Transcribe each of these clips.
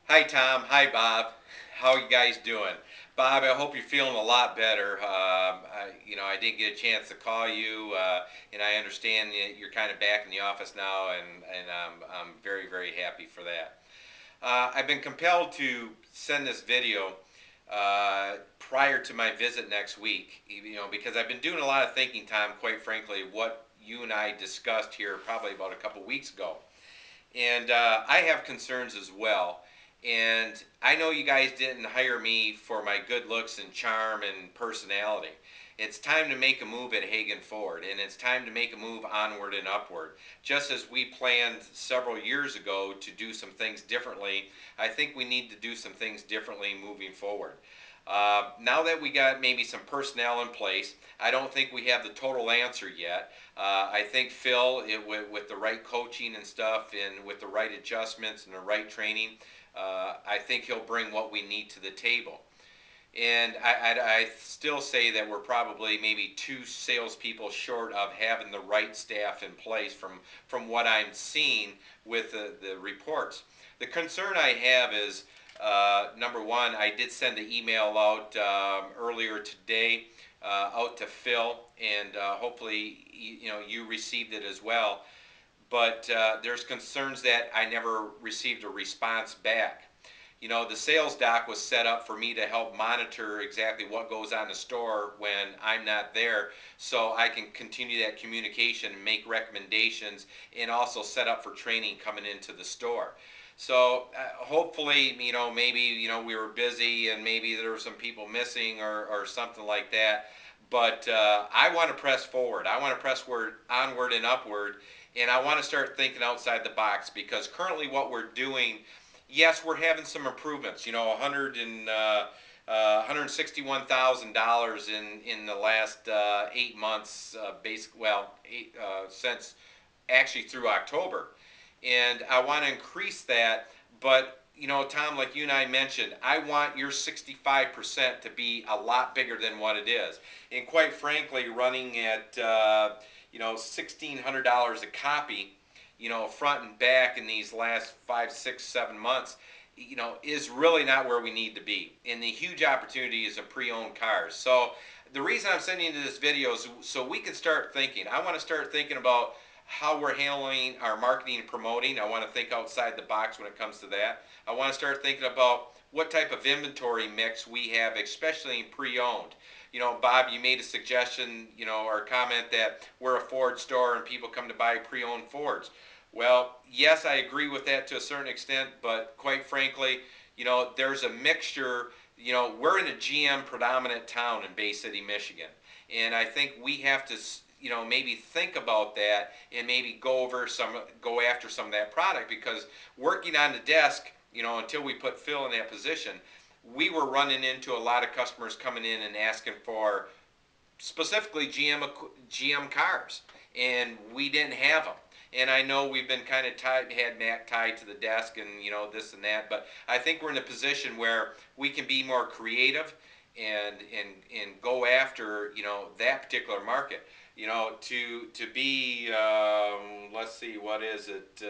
Hi Tom, hi Bob. How are you guys doing? Bob, I hope you're feeling a lot better. I didn't get a chance to call you, and I understand that you're kind of back in the office now, and I'm very, very happy for that. I've been compelled to send this video prior to my visit next week, because I've been doing a lot of thinking, Tom, quite frankly, what you and I discussed here probably about a couple weeks ago. And I have concerns as well. And I know you guys didn't hire me for my good looks and charm and personality. It's time to make a move at Hagen Ford, and it's time to make a move onward and upward. Just as we planned several years ago to do some things differently, I think we need to do some things differently moving forward. Now that we got maybe some personnel in place, I don't think we have the total answer yet. I think Phil, with the right coaching and stuff, and with the right adjustments and the right training, I think he'll bring what we need to the table. And I still say that we're probably maybe two salespeople short of having the right staff in place from what I'm seeing with the reports. The concern I have is number one, I did send the email out earlier today out to Phil, and hopefully you received it as well. But there's concerns that I never received a response back. The sales doc was set up for me to help monitor exactly what goes on in the store when I'm not there, so I can continue that communication and make recommendations, and also set up for training coming into the store. So hopefully, maybe we were busy and maybe there were some people missing, or something like that. But I want to press forward. I want to press onward and upward, and I want to start thinking outside the box, because currently what we're doing, yes, we're having some improvements. 161,000 in the last 8 months, since actually through October, and I want to increase that. But Tom, like you and I mentioned, I want your 65% to be a lot bigger than what it is. And quite frankly, running at $1,600 a copy, front and back in these last 5, 6, 7 months, is really not where we need to be. And the huge opportunity is in pre-owned cars. So the reason I'm sending you this video is so we can start thinking. I want to start thinking about how we're handling our marketing and promoting. I want to think outside the box when it comes to that. I want to start thinking about what type of inventory mix we have, especially in pre-owned. Bob, you made a suggestion, or a comment that we're a Ford store and people come to buy pre-owned Fords. Well, yes, I agree with that to a certain extent, but quite frankly, there's a mixture. We're in a GM predominant town in Bay City, Michigan, and I think we have to maybe think about that, and maybe go after some of that product, because working on the desk, until we put Phil in that position, we were running into a lot of customers coming in and asking for specifically GM cars, and we didn't have them. And I know we've been kind of had Mac tied to the desk, and this and that, but I think we're in a position where we can be more creative, and go after that particular market. To be let's see, what is it?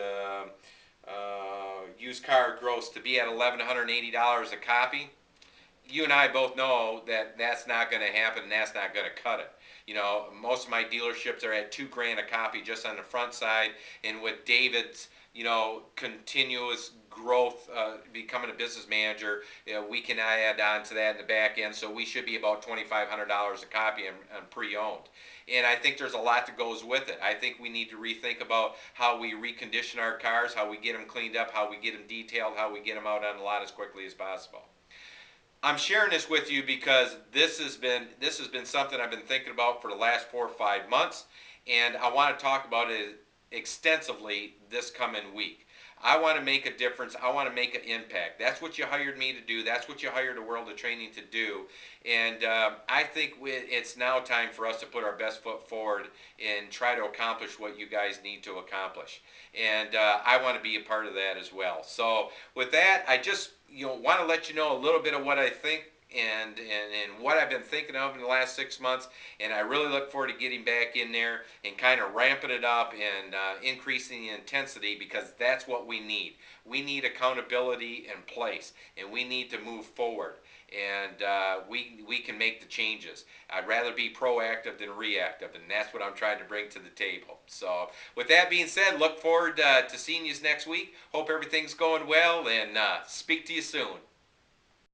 Used car gross to be at $1,180 a copy. You and I both know that that's not going to happen, and that's not going to cut it. Most of my dealerships are at $2,000 a copy just on the front side, and with David's continuous growth, becoming a business manager, we can add on to that in the back end. So we should be about $2,500 a copy on pre-owned. And I think there's a lot that goes with it. I think we need to rethink about how we recondition our cars, how we get them cleaned up, how we get them detailed, how we get them out on the lot as quickly as possible. I'm sharing this with you because this has been something I've been thinking about for the last 4 or 5 months, and I want to talk about it extensively this coming week. I want to make a difference. I want to make an impact. That's what you hired me to do. That's what you hired a World of Training to do. And I think it's now time for us to put our best foot forward and try to accomplish what you guys need to accomplish. And I want to be a part of that as well. So with that, I just want to let you know a little bit of what I think and what I've been thinking of in the last 6 months, and I really look forward to getting back in there and kind of ramping it up and increasing the intensity, because that's what we need. We need accountability in place, and we need to move forward, and we can make the changes. I'd rather be proactive than reactive, and that's what I'm trying to bring to the table. So with that being said, look forward to seeing you next week. Hope everything's going well, and speak to you soon.